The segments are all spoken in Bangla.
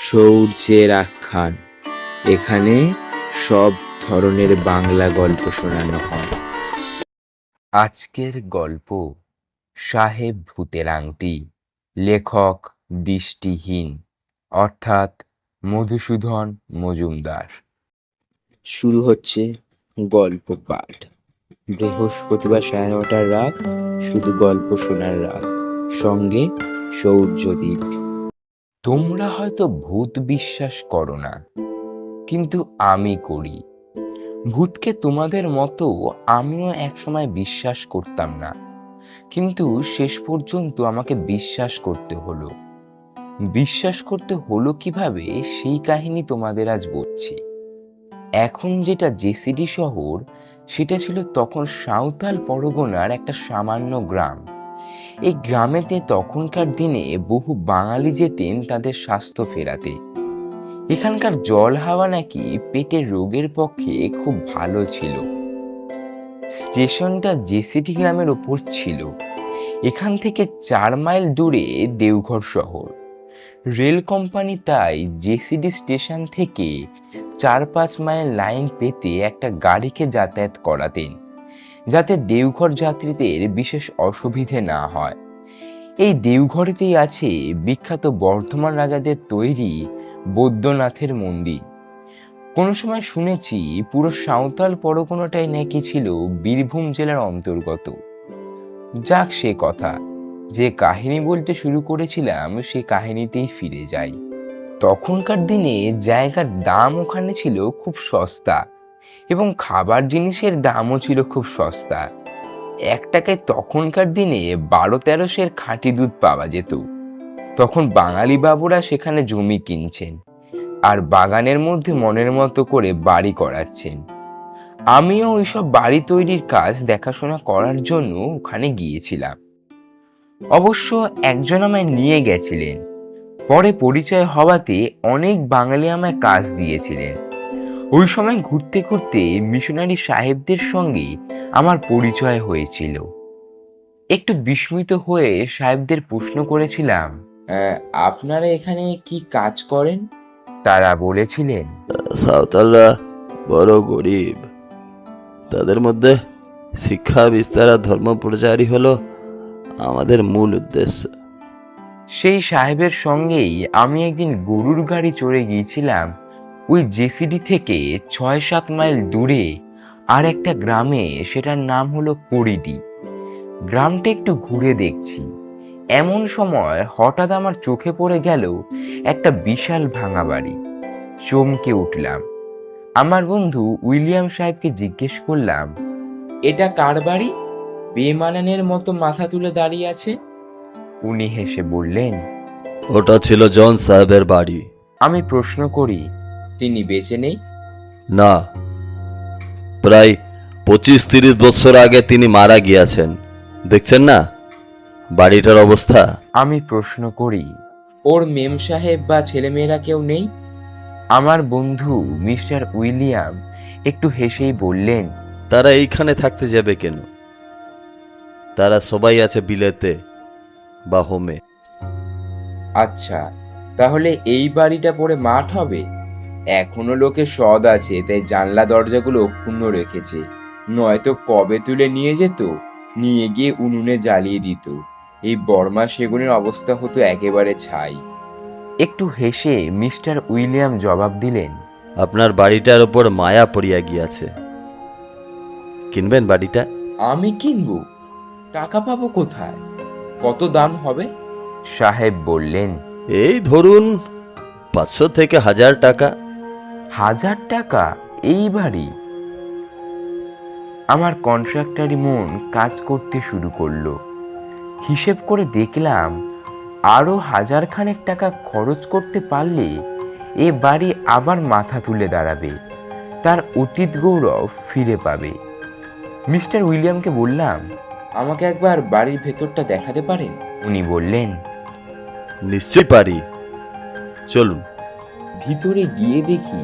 শৌর্যের আখ্যান। এখানে সব ধরনের বাংলা গল্প শোনানো হয়। আজকের গল্প সাহেব ভূতের আংটি। লেখক দৃষ্টিহীন, অর্থাৎ মধুসূদন মজুমদার। শুরু হচ্ছে গল্প পাঠ। বৃহস্পতিবার 9:30টার রাত, শুধু গল্প শোনার রাত, সঙ্গে সৌর্যদ্বীপ। তোমরা হয়তো ভূত বিশ্বাস করো না, কিন্তু আমি করি। ভূতকে তোমাদের মতো আমিও একসময় বিশ্বাস করতাম না, কিন্তু শেষ পর্যন্ত আমাকে বিশ্বাস করতে হলো। বিশ্বাস করতে হলো কিভাবে, সেই কাহিনী তোমাদের আজ বলছি। এখন যেটা জেসিডি শহর, সেটা ছিল তখন সাঁওতাল পরগনার একটা সামান্য গ্রাম। এই গ্রামেতে তখনকার দিনে বহু বাঙালি যেতেন তাদের স্বাস্থ্য ফেরাতে। এখানকার জল হাওয়া নাকি পেটের রোগের পক্ষে খুব ভালো ছিল। স্টেশনটা জেসিডি গ্রামের ওপর ছিল। এখান থেকে 4 মাইল দূরে দেওঘর শহর। রেল কোম্পানি তাই জেসিডি স্টেশন থেকে 4-5 মাইল লাইন পেতে একটা গাড়িকে যাতায়াত করাতেন, যাতে দেওঘর যাত্রীদের বিশেষ অসুবিধে না হয়। এই দেওঘরেতেই আছে বিখ্যাত বর্ধমান রাজাদের তৈরি বৈদ্যনাথের মন্দির। কোনো সময় শুনেছি পুরো সাঁওতাল পরগনাটাই নাকি ছিল বীরভূম জেলার অন্তর্গত। যাক, সে কথা। যে কাহিনী বলতে শুরু করেছিলাম সে কাহিনীতেই ফিরে যাই। তখনকার দিনে জায়গার দাম ওখানে ছিল খুব সস্তা, এবং খাবার জিনিসের দামও ছিল খুব সস্তা। 1 টাকায় তখনকার দিনে 12-13 সের খাঁটি দুধ পাওয়া যেত। তখন বাঙালি বাবুরা সেখানে জমি কিনছেন আর বাগানের মধ্যে মনের মতো করে বাড়ি করাচ্ছেন। আমিও ওইসব বাড়ি তৈরির কাজ দেখাশোনা করার জন্য ওখানে গিয়েছিলাম। অবশ্য একজন আমায় নিয়ে গেছিলেন। পরে পরিচয় হওয়াতে অনেক বাঙালি আমায় কাজ দিয়েছিলেন। ওই সময় ঘুরতে ঘুরতে মিশনারি সাহেবদের সঙ্গে আমার পরিচয় হয়েছিল। একটু বিস্মিত হয়ে সাহেবদের প্রশ্ন করেছিলাম, আপনারা এখানে কি কাজ করেন? তারা বলেছিলেন, সাঁওতালরা বড় গরিব, তাদের মধ্যে শিক্ষা বিস্তার আর ধর্ম প্রচারই হলো আমাদের মূল উদ্দেশ্য। সেই সাহেবের সঙ্গেই আমি একদিন গরুর গাড়ি চড়ে গিয়েছিলাম ওই জেসিডি থেকে 6-7 মাইল দূরে আর একটা গ্রামে। সেটার নাম হলো করিডি। গ্রামটা একটু ঘুরে দেখছি, এমন সময় হঠাৎ আমার চোখে পড়ে গেল একটা বিশাল ভাঙা বাড়ি। চমকে উঠলাম। আমার বন্ধু উইলিয়াম সাহেবকে জিজ্ঞেস করলাম, এটা কার বাড়ি? বেমানানের মতো মাথা তুলে দাঁড়িয়ে আছে। উনি হেসে বললেন, ওটা ছিল জন সাহেবের বাড়ি। আমি প্রশ্ন করি, তিনি বেঁচে নেই? না, প্রায় 25-30 বছর আগে তিনি মারা গিয়েছেন। দেখছেন না বাড়িটার অবস্থা? আমি প্রশ্ন করি, ওর মেম সাহেব বা ছেলেমেয়েরা কেউ নেই? আমার বন্ধু মিস্টার উইলিয়াম একটু হেসেই বললেন, তারা এইখানে থাকতে যাবে কেন? তারা সবাই আছে বিলেতে বা হোমে। আচ্ছা, তাহলে এই বাড়িটা পড়ে মাঠ হবে? এখনো লোকের সদ আছে, তাই জানলা দরজাগুলো ক্ষুণ্ণ রেখেছে, নয়তো কবে তুলে নিয়ে যেত, নিয়ে গিয়ে উনুনে জ্বালিয়ে দিত। এই বর্মা সেগুনের অবস্থা হতো একেবারে ছাই। একটু হেসে মিস্টার উইলিয়াম জবাব দিলেন, আপনার বাড়িটার ওপর মায়া পড়িয়া গিয়াছে। কিনবেন বাড়িটা? আমি কিনবো? টাকা পাবো কোথায়? কত দাম হবে? সাহেব বললেন, এই ধরুন 500 থেকে 1000 টাকা। 1000 টাকা এই বাড়ি? আমার কন্ট্রাক্টরি মন কাজ করতে শুরু করলো। হিসেব করে দেখলাম আরো 1000 খানেক টাকা খরচ করতে পারলে এ বাড়ি আবার মাথা তুলে দাঁড়াবে, তার অতীত গৌরব ফিরে পাবে। মিস্টার উইলিয়ামকে বললাম, আমাকে একবার বাড়ির ভেতরটা দেখাতে পারেন? উনি বললেন, নিশ্চয়ই পারি, চলুন। ভিতরে গিয়ে দেখি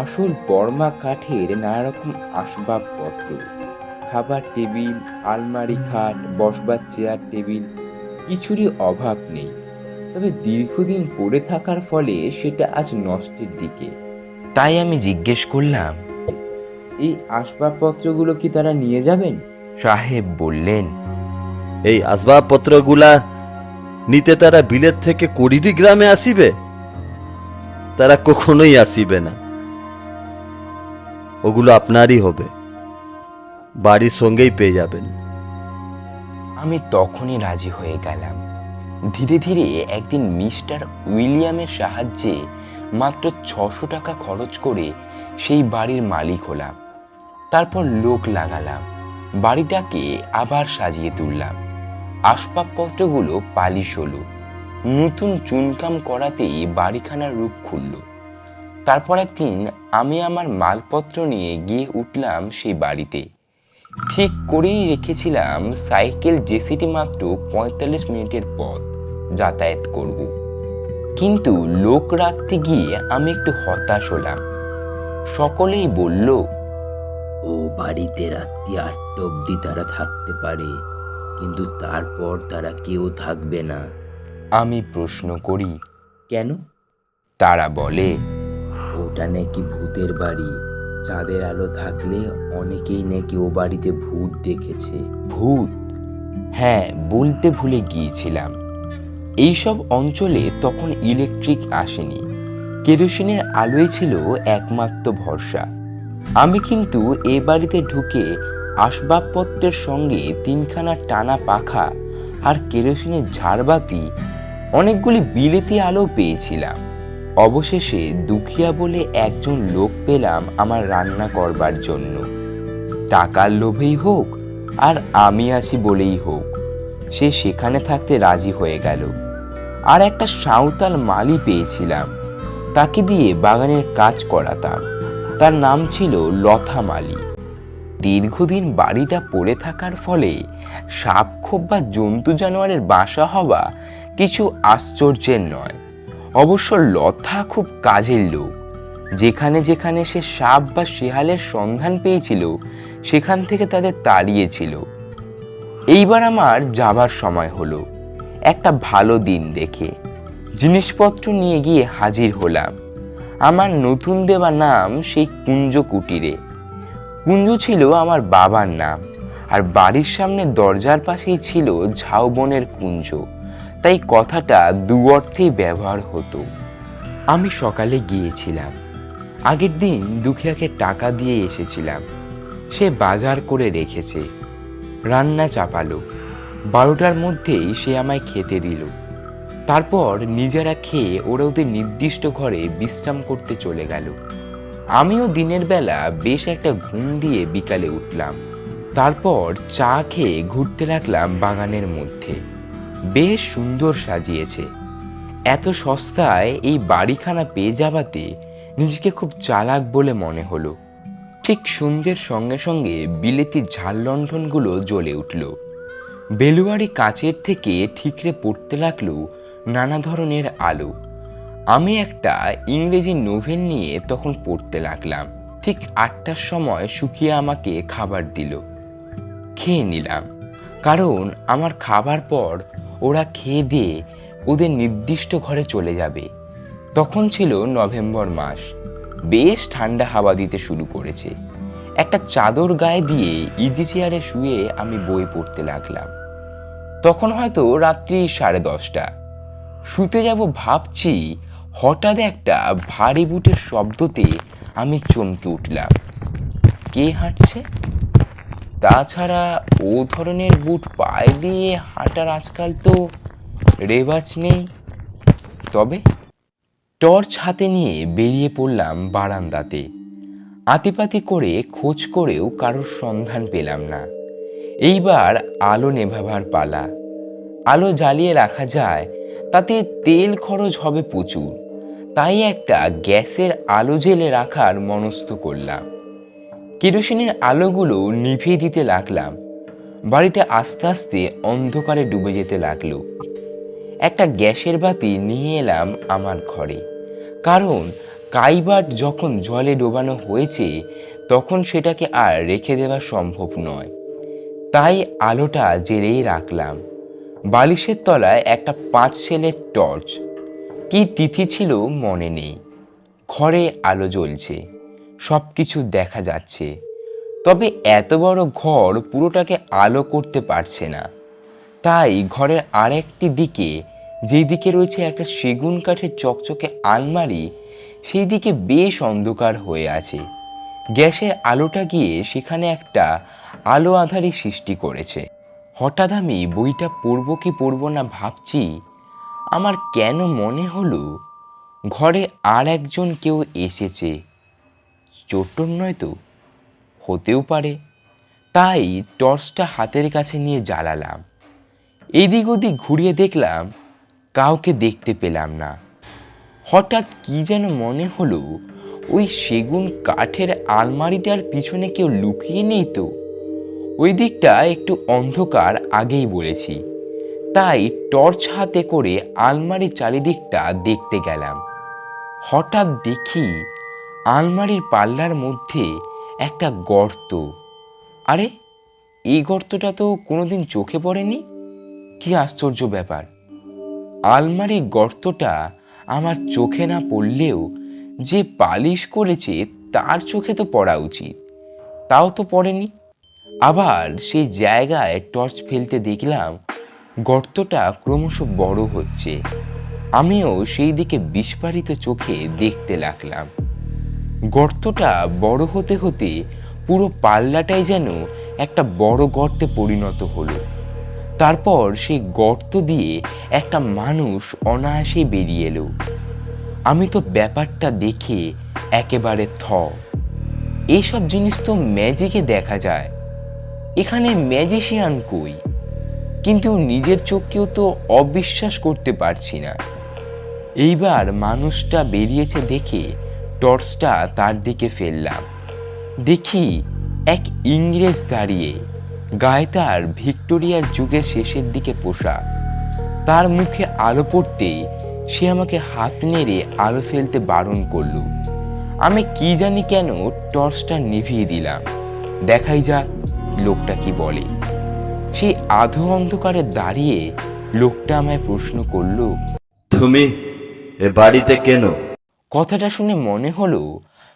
আসল বর্মা কাঠের নানা রকম আসবাবপত্র, খাবার টেবিল, আলমারি, খাট, বসবার চেয়ার টেবিল, কিছুরই অভাব নেই। তবে দীর্ঘদিন পড়ে থাকার ফলে সেটা আজ নষ্টের দিকে। তাই আমি জিজ্ঞেস করলাম, এই আসবাবপত্রগুলো কি তারা নিয়ে যাবেন? সাহেব বললেন, এই আসবাবপত্রগুলা নিতে তারা বিলেত থেকে করিডি গ্রামে আসিবে? তারা কখনোই আসিবে না। ওগুলো আপনারই হবে, বাড়ির সঙ্গেই পেয়ে যাবেন। আমি তখনই রাজি হয়ে গেলাম। ধীরে ধীরে একদিন মিস্টার উইলিয়ামের সাহায্যে মাত্র 600 টাকা খরচ করে সেই বাড়ির মালিক হলাম। তারপর লোক লাগালাম, বাড়িটাকে আবার সাজিয়ে তুললাম। আসবাবপত্রগুলো পালিশ হলো, নতুন চুনকাম করাতেই বাড়িখানার রূপ খুলল। তারপর একদিন আমি আমার মালপত্র নিয়ে গিয়ে উঠলাম সেই বাড়িতে। ঠিক করেই রেখেছিলাম সাইকেল জেসিটি মাত্র 45 মিনিটের পথ যাতায়াত করব। কিন্তু লোক রাখতে গিয়ে আমি একটু হতাশ হলাম। সকলেই বলল, ও বাড়িতে রাত্রি 8টা অবধি তারা থাকতে পারে, কিন্তু তারপর তারা কেউ থাকবে না। আমি প্রশ্ন করি, কেন? তারা বলে, ওটা নাকি ভূতের বাড়ি, চাঁদের আলো থাকলে অনেকেই নাকি ও বাড়িতে ভূত দেখেছে। ভূত? হ্যাঁ, বলতে ভুলে গিয়েছিলাম। এইসব অঞ্চলে তখন ইলেকট্রিক আসেনি, কেরোসিনের আলোই ছিল একমাত্র ভরসা। আমি কিন্তু এ বাড়িতে ঢুকে আসবাবপত্রের সঙ্গে 3খানা টানা পাখা আর কেরোসিনের ঝাড়বাতি, অনেকগুলি বিলেতি আলো পেয়েছিলাম। অবশেষে দুখিয়া বলে একজন লোক পেলাম আমার রান্না করবার জন্য। টাকার লোভেই হোক আর আমি আছি বলেই হোক, সে সেখানে থাকতে রাজি হয়ে গেল। আর একটা সাঁওতাল মালি পেয়েছিলাম, তাকে দিয়ে বাগানের কাজ করাতাম। তার নাম ছিল লতা মালি। দীর্ঘদিন বাড়িটা পড়ে থাকার ফলে সাপখোপ বা জন্তু জানোয়ারের বাসা হওয়া কিছু আশ্চর্যের নয়। অবশ্য লতা খুব কাজের লোক। যেখানে যেখানে সে সাপ বা শেয়ালের সন্ধান পেয়েছিল সেখান থেকে তাদের তাড়িয়েছিল। এইবার আমার যাবার সময় হলো। একটা ভালো দিন দেখে জিনিসপত্র নিয়ে গিয়ে হাজির হলাম। আমার নতুন দেওয়া নাম সেই কুঞ্জ কুটিরে। কুঞ্জ ছিল আমার বাবার নাম, আর বাড়ির সামনে দরজার পাশেই ছিল ঝাউবনের কুঞ্জ, তাই কথাটা দু অর্থেই ব্যবহার হতো। আমি সকালে গিয়েছিলাম, আগের দিন দুখিয়াকে টাকা দিয়ে এসেছিলাম। সে বাজার করে রেখেছে, রান্না চাপালো। 12টার মধ্যেই সে আমায় খেতে দিল। তারপর নিজেরা খেয়ে ওরা ওদের নির্দিষ্ট ঘরে বিশ্রাম করতে চলে গেল। আমিও দিনের বেলা বেশ একটা ঘুম দিয়ে বিকালে উঠলাম। তারপর চা খেয়ে ঘুরতে লাগলাম বাগানের মধ্যে। বেশ সুন্দর সাজিয়েছে। এত সস্তায় এই বাড়িখানা পেয়ে যাওয়াতে নিজেকে খুব চালাক বলে মনে হলো। ঠিক সন্ধ্যের সঙ্গে সঙ্গে বিলেতি ঝাল লণ্ঠনগুলো জ্বলে উঠল। বেলুয়ারি কাচের থেকে ঠিকরে পড়তে লাগলো নানা ধরনের আলো। আমি একটা ইংরেজি নোভেল নিয়ে তখন পড়তে লাগলাম। ঠিক 8টার সময় সুখিয়া আমাকে খাবার দিল। খেয়ে নিলাম, কারণ আমার খাবার পর ওরা খেয়ে দিয়ে ওদের নির্দিষ্ট ঘরে চলে যাবে। তখন ছিল নভেম্বর মাস, বেশ ঠান্ডা হাওয়া দিতে শুরু করেছে। একটা চাদর গায়ে দিয়ে ইজি চেয়ারে শুয়ে আমি বই পড়তে লাগলাম। তখন হয়তো রাত্রি 10:30। শুতে যাব ভাবছি, হঠাৎ একটা ভারী বুটের শব্দতে আমি চমকে উঠলাম। কে হাঁটছে? তাছাড়া ও ধরনের বুট পায়ে দিয়ে হাঁটার আজকাল তো রেওয়াজ নেই। তবে টর্চ হাতে নিয়ে বেরিয়ে পড়লাম বারান্দাতে। আতিপাতি করে খোঁজ করেও কারোর সন্ধান পেলাম না। এইবার আলো নেভাবার পালা। আলো জ্বালিয়ে রাখা যায়, তাতে তেল খরচ হবে প্রচুর, তাই একটা গ্যাসের আলো জ্বেলে রাখার মনস্থ করলাম। কেরোসিনের আলোগুলো নিভিয়ে দিতে লাগলাম। বাড়িটা আস্তে আস্তে অন্ধকারে ডুবে যেতে লাগলো। একটা গ্যাসের বাতি নিয়ে এলাম আমার ঘরে, কারণ কাইবাট যখন জলে ডোবানো হয়েছে তখন সেটাকে আর রেখে দেওয়া সম্ভব নয়। তাই আলোটা জ্বেলেই রাখলাম। বালিশের তলায় একটা 5 সেলের টর্চ। কি তিথি ছিল মনে নেই। ঘরে আলো জ্বলছে, সব কিছু দেখা যাচ্ছে, তবে এত বড় ঘর পুরোটাকে আলো করতে পারছে না। তাই ঘরের আরেকটি দিকে, যেই দিকে রয়েছে একটা সেগুন কাঠের চকচকে আলমারি, সেই দিকে বেশ অন্ধকার হয়ে আছে। গ্যাসের আলোটা গিয়ে সেখানে একটা আলো আঁধারি সৃষ্টি করেছে। হঠাৎ আমি বইটা পড়ব কি পড়ব না ভাবছি, আমার কেন মনে হলো ঘরে আর একজন কেউ এসেছে। চোট্টর নয় তো? হতেও পারে। তাই টর্চটা হাতের কাছে নিয়ে জ্বালালাম। এদিক ওদিক ঘুরিয়ে দেখলাম, কাউকে দেখতে পেলাম না। হঠাৎ কি যেন মনে হলো, ওই সেগুন কাঠের আলমারিটার পিছনে কেউ লুকিয়ে নেই তো? ওই দিকটা একটু অন্ধকার, আগেই বলেছি। তাই টর্চ হাতে করে আলমারির চারিদিকটা দেখতে গেলাম। হঠাৎ দেখি আলমারির পাল্লার মধ্যে একটা গর্ত। আরে, এই গর্তটা তো কোনোদিন চোখে পড়েনি। কি আশ্চর্য ব্যাপার! আলমারির গর্তটা আমার চোখে না পড়লেও যে পালিশ করেছে তার চোখে তো পড়া উচিত, তাও তো পড়েনি। আবার সেই জায়গায় টর্চ ফেলতে দেখলাম গর্তটা ক্রমশ বড় হচ্ছে। আমিও সেই দিকে বিস্ফারিত চোখে দেখতে লাগলাম। গর্তটা বড় হতে হতে পুরো পাল্লাটাই যেন একটা বড় গর্তে পরিণত হলো। তারপর সেই গর্ত দিয়ে একটা মানুষ অনায়াসে বেরিয়ে এলো। আমি তো ব্যাপারটা দেখে একেবারে থ। এইসব জিনিস তো ম্যাজিকে দেখা যায়, এখানে ম্যাজিশিয়ান কই? কিন্তু নিজের চোখকেও তো অবিশ্বাস করতে পারছি না। এইবার মানুষটা বেরিয়েছে দেখে টর্চটা তার দিকে ফেললাম। দেখি এক ইংরেজ দাঁড়িয়ে, গায়ে তার ভিক্টোরিয়ার যুগের শেষের দিকে পোশাক। তার মুখে আলো পড়তেই সে আমাকে হাত নেড়ে আলো ফেলতে বারণ করলো। আমি কি জানি কেন টর্চটা নিভিয়ে দিলাম, দেখাই যাক লোকটা কি বলে। সেই আধো অন্ধকারে দাঁড়িয়ে লোকটা আমায় প্রশ্ন করলো, তুমি এ বাড়িতে কেন? কথাটা শুনে মনে হলো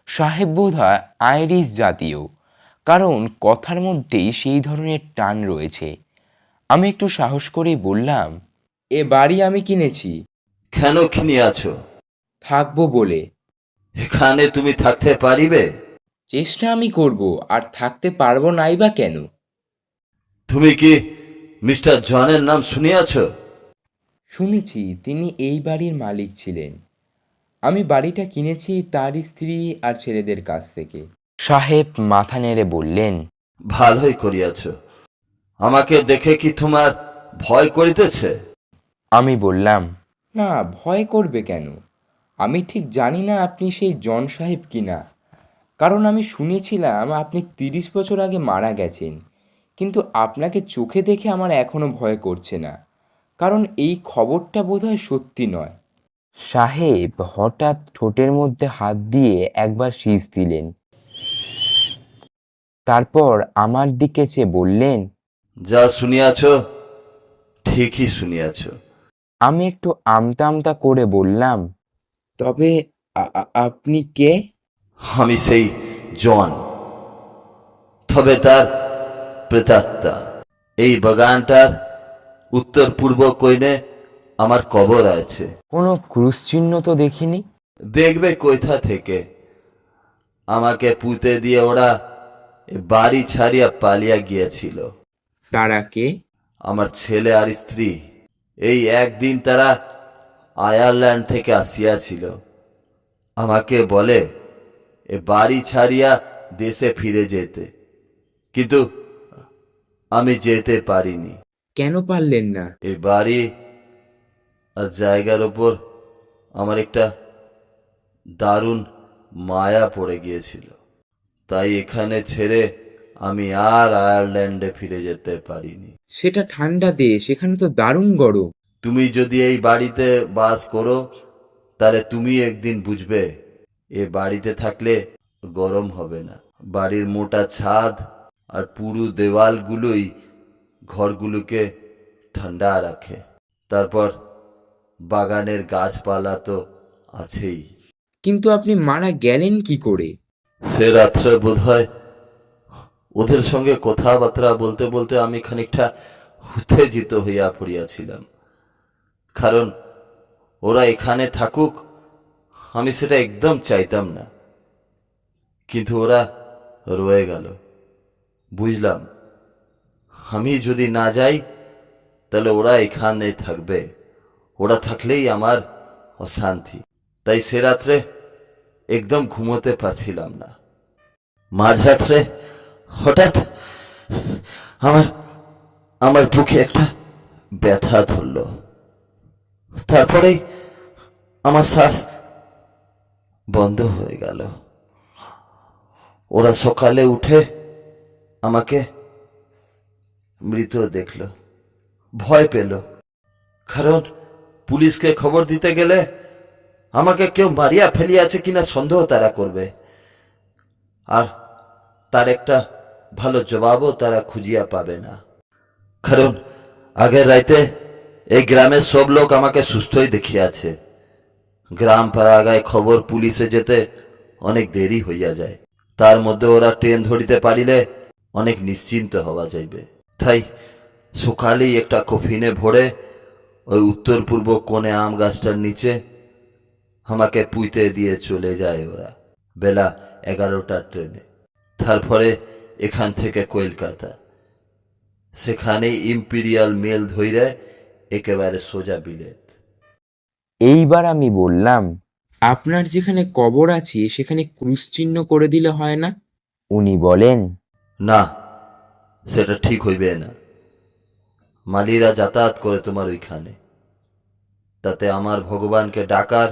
সাহেব বোধহয় আইরিশ জাতীয়, কারণ কথার মধ্যেই সেই ধরনের টান রয়েছে। আমি একটু সাহস করেই বললাম, এ বাড়ি আমি কিনেছি। কেন কিনে আছো? থাকবো বলে। এখানে তুমি থাকতে পারিবে? চেষ্টা আমি করব, আর থাকতে পারবো নাই বা কেন? তুমি কি মিস্টার জনের নাম শুনিয়াছ? শুনেছি তিনি এই বাড়ির মালিক ছিলেন। আমি বাড়িটা কিনেছি তার স্ত্রী আর ছেলেদের কাছ থেকে। সাহেব মাথা নেড়ে বললেন, ভালোই করিয়াছ। আমাকে দেখে কি তোমার ভয় করিতেছে? আমি বললাম, না, ভয় করবে কেন? আমি ঠিক জানি না আপনি সেই জন সাহেব কিনা, কারণ আমি শুনেছিলাম আপনি 30 বছর আগে মারা গেছেন। কিন্তু আপনাকে চোখে দেখে আমার এখনো ভয় করছে না, কারণ এই খবরটা বোধহয় সত্যি নয়। সাহেব হঠাৎ ঠোঁটের মধ্যে হাত দিয়ে একবার শীষ দিলেন। তারপর আমার দিকে চেয়ে বললেন, যা শুনিয়াছ ঠিকই শুনিয়াছ। আমি একটু আমতা আমতা করে বললাম, তবে আপনি কে? আমি সেই জন, তবে তার প্রেতাত্মা। এই বাগানটার উত্তর পূর্ব কোণে আমার কবর আছে। কোনো ক্রুশ চিহ্ন তো দেখিনি। দেখবে কোথা থেকে। আমাকে পুঁতে দিয়ে ওরা এ বাড়ি ছাড়িয়া পালিয়া গিয়েছিল। তারা কে? আমার ছেলে আর স্ত্রী। এই একদিন তারা আয়ারল্যান্ড থেকে আসিয়াছিল। আমাকে বলে এ বাড়ি ছাড়িয়া দেশে ফিরে যেতে, কিন্তু আমি যেতে পারিনি। কেন পারলেন না? এ বাড়ি আর জায়গার ওপর আমার একটা দারুণ মায়া পড়ে গিয়েছিল। তাই এখানে ছেড়ে আমি আর আয়ারল্যান্ডে ফিরে যেতে পারিনি। সেটা ঠান্ডা দেশ, এখানে তো দারুণ গরম। তুমি যদি এই বাড়িতে বাস করো, তাহলে তুমি একদিন বুঝবে এ বাড়িতে থাকলে গরম হবে না। বাড়ির মোটা ছাদ আর পুরু দেওয়ালগুলোই ঘরগুলোকে ঠান্ডা রাখে। তারপর বাগানের গাছপালা তো আছেই। কিন্তু আপনি মারা গেলেন কি করে? সে রাত্রে বোধহয় ওদের সঙ্গে কথাবার্তা বলতে বলতে আমি খানিকটা উত্তেজিত হইয়া পড়িয়াছিলাম। কারণ ওরা এখানে থাকুক আমি সেটা একদম চাইতাম না, কিন্তু ওরা রয়ে গেল। বুঝলাম আমি যদি না যাই তাহলে ওরা এখানে থাকবে, ওরা থাকলেই আমার অশান্তি। তাই সে রাত্রে একদম ঘুমোতে পারছিলাম না। মাঝরাত্রে হঠাৎ আমার আমার বুকে একটা ব্যথা ধরল। তারপরেই আমার শ্বাস বন্ধ হয়ে গেল। ওরা সকালে উঠে আমাকে মৃত দেখল, ভয় পেল। কারণ পুলিশকে খবর দিতে গেলে আমাকে কেউ মারিয়া ফেলিয়াছে কিনা সন্দেহ তারা করবে, আর তার একটা ভালো জবাবও তারা খুঁজিয়া পাবে না। কারণ আগের রাইতে এই গ্রামের সব লোক আমাকে সুস্থই দেখিয়াছে। গ্রাম পাড়াগায় খবর পুলিশে যেতে অনেক দেরি হইয়া যায়, তার মধ্যে ওরা ট্রেন ধরিতে পারিলে অনেক নিশ্চিন্ত হওয়া যাইবে। তাই সকালেই একটা কফিনে ভরে ওই উত্তর পূর্ব কোণে আম গাছটার নিচে আমাকে পুঁতে দিয়ে চলে যায় ওরা বেলা 11টার ট্রেনে। তারপরে এখান থেকে কলকাতা, সেখানে ইম্পিরিয়াল মেল ধইরে একেবারে সোজা বিলেত। এইবার আমি বললাম, আপনার যেখানে কবর আছে সেখানে ক্রুশ চিহ্ন করে দিলে হয় না? উনি বলেন, না, সেটা ঠিক হইবে না। মালিরা যাতায়াত করে তোমার ওইখানে, তাতে আমার ভগবানকে ডাকার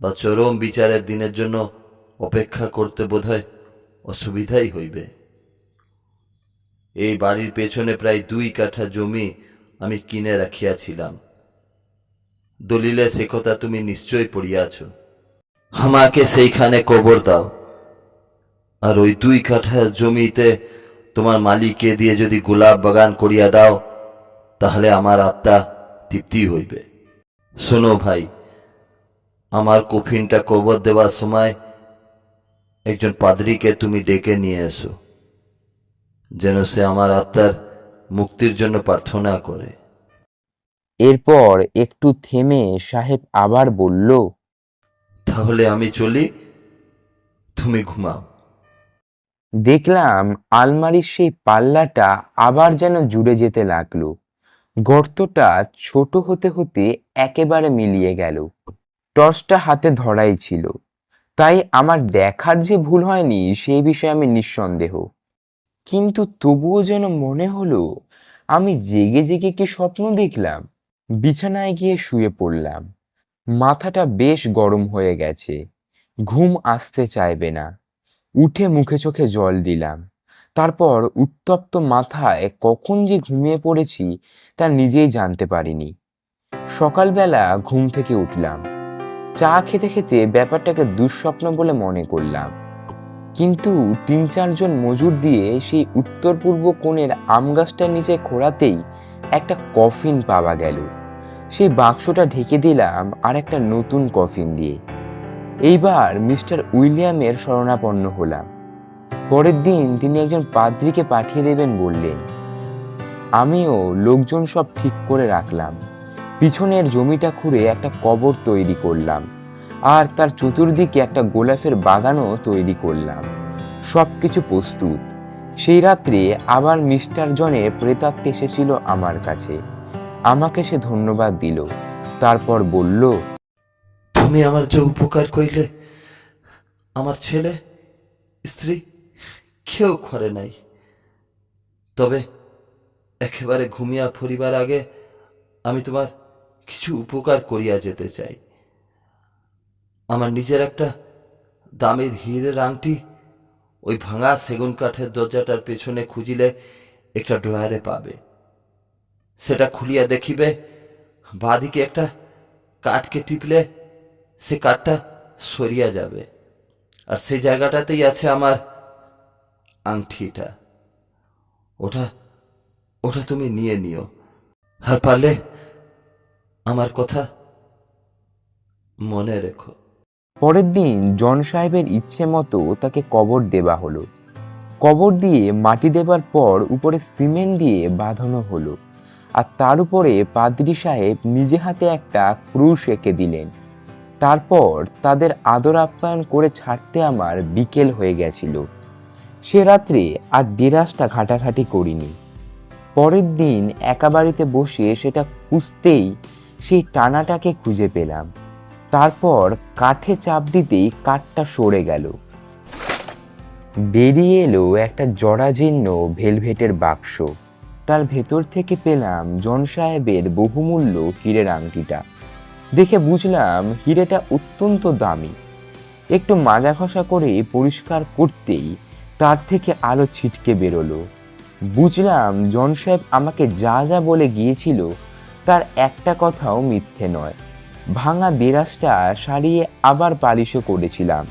বা চরম বিচারের দিনের জন্য অপেক্ষা করতে বোধহয় অসুবিধাই হইবে। এই বাড়ির পেছনে প্রায় 2 কাঠা জমি আমি কিনে রাখিয়াছিলাম। দলিলে সে কথা তুমি নিশ্চয় পড়িয়াছ। আমাকে সেইখানে কবর দাও, আর ওই 2 কাঠা জমিতে তোমার মালিককে দিয়ে যদি গোলাপ বাগান করিয়া দাও তাহলে আমার আত্মা তৃপ্তি হইবে। শোনো ভাই, আমার কফিনটা কবর দেওয়ার সময় একজন পাদ্রীকে তুমি ডেকে নিয়ে এসো, যেন সে আমার আত্মার মুক্তির জন্য প্রার্থনা করে। এরপর একটু থেমে সাহেব আবার বলল, তাহলে আমি চলি, তুমি ঘুমাও। দেখলাম আলমারির সেই পাল্লাটা আবার যেন জুড়ে যেতে লাগলো। গর্তটা ছোট হতে হতে একেবারে মিলিয়ে গেল। টর্চটা হাতে ধরাই ছিল, তাই আমার দেখার যে ভুল হয়নি সেই বিষয়ে আমি নিঃসন্দেহ। কিন্তু তবুও যেন মনে হলো আমি জেগে জেগে কি স্বপ্ন দেখলাম। বিছানায় গিয়ে শুয়ে পড়লাম। মাথাটা বেশ গরম হয়ে গেছে, ঘুম আসতে চাইবে না। উঠে মুখে চোখে জল দিলাম। তারপর উত্তপ্ত মাথায় কখন যে ঘুমিয়ে পড়েছি তা নিজেই জানতে পারিনি। সকালবেলা ঘুম থেকে উঠলাম, চা খেতে খেতে ব্যাপারটাকে দুঃস্বপ্ন বলে মনে করলাম। কিন্তু 3-4 জন মজুর দিয়ে সেই উত্তর পূর্ব কোণের আম গাছটার নিচে খোঁড়াতেই একটা কফিন পাওয়া গেল। সেই বাক্সটা ঢেকে দিলাম আর একটা নতুন কফিন দিয়ে। এইবার মিস্টার উইলিয়ামের শরণাপন্ন হলাম। পরের দিন তিনি একজন পাদ্রীকে পাঠিয়ে দেবেন বললেন। আমিও লোকজন সব ঠিক করে রাখলাম। পিছনের জমিটা খুঁড়ে একটা কবর তৈরি করলাম, আর তার চতুর্দিকে একটা গোলাপের বাগানও তৈরি করলাম। সবকিছু প্রস্তুত। সেই রাত্রে আবার মিস্টার জনের প্রেতাত্মা এসেছিল আমার কাছে। আমাকে সে ধন্যবাদ দিল, তারপর বলল, তুমি আমার যে উপকার কইলে, আমার ছেলে স্ত্রী কেউ করে নাই। তবে একেবারে ঘুমিয়া পড়িবার আগে আমি তোমার কিছু উপকার করিয়া যেতে চাই। আমার নিজের একটা দামের হীরের আংটি ওই ভাঙা সেগুন কাঠের দরজাটার পেছনে খুঁজিলে একটা ড্রয়ারে পাবে। সেটা খুলিয়া দেখিবে বাঁদিকে একটা কাঠকে টিপলে সে কাঠটা সরিয়া যাবে, আর সেই জায়গাটাতেই আছে আমার আংটিটা। ওটা ওটা তুমি নিয়ে নিও। আর পারলে আমার কথা মনে রেখো। পরের দিন জন সাহেবের ইচ্ছে মতো তাকে কবর দেওয়া হলো। কবর দিয়ে মাটি দেবার পর উপরে সিমেন্ট দিয়ে বাঁধানো হলো, আর তার উপরে পাদ্রী সাহেব নিজে হাতে একটা ক্রুশ এঁকে দিলেন। তারপর তাদের আদর আপ্যায়ন করে ছাড়তে আমার বিকেল হয়ে গেছিল। সে রাত্রে আর দেরাজটা ঘাটাঘাটি করিনি। পরের দিন একা বাড়িতে বসে সেটা খুঁজতেই সেই টানাটাকে খুঁজে পেলাম। তারপর কাঠে চাপ দিতেই কাঠটা সরে গেল। বেরিয়ে এলো একটা জরাজীর্ণ ভেলভেটের বাক্স। তার ভেতর থেকে পেলাম জন সাহেবের বহুমূল্য হীরের আংটিটা। দেখে বুঝলাম হীরেটা অত্যন্ত দামি। একটু মাজা ঘষা করে পরিষ্কার করতেই তার থেকে আলো ছিটকে বেরোলো। বুঝলাম জন সাহেব আমাকে যা যা বলে গিয়েছিল তার একটা কথাও মিথ্যে নয়। ভাঙা দেরাজটা সারিয়ে আবার পালিশও করেছিলাম।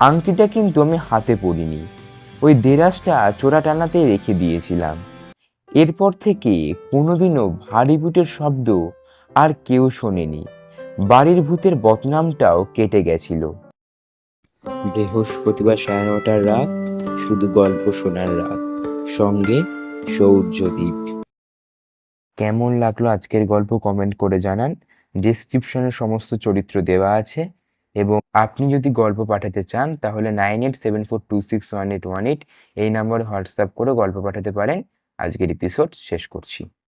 আংটিটা কিন্তু আমি হাতে পরিনি, ওই দেরাজটা চোরা টানাতে রেখে দিয়েছিলাম। এরপর থেকে কোনোদিনও ভারী বুটের শব্দ আর কেউ শোনেনি। বাড়ির ভূতের বদনামটাও কেটে গেছিল। বৃহস্পতিবার 9:30টার রাত, শুধু গল্প শোনার রাত, সঙ্গে সৌর্যদীপ। কেমন লাগলো আজকের গল্প কমেন্ট করে জানান। ডেসক্রিপশনে সমস্ত চরিত্র দেওয়া আছে, এবং আপনি যদি গল্প পাঠাতে চান তাহলে 9874261818 এই নম্বরে হোয়াটসঅ্যাপ করে গল্প পাঠাতে পারেন। আজকের এপিসোড শেষ করছি।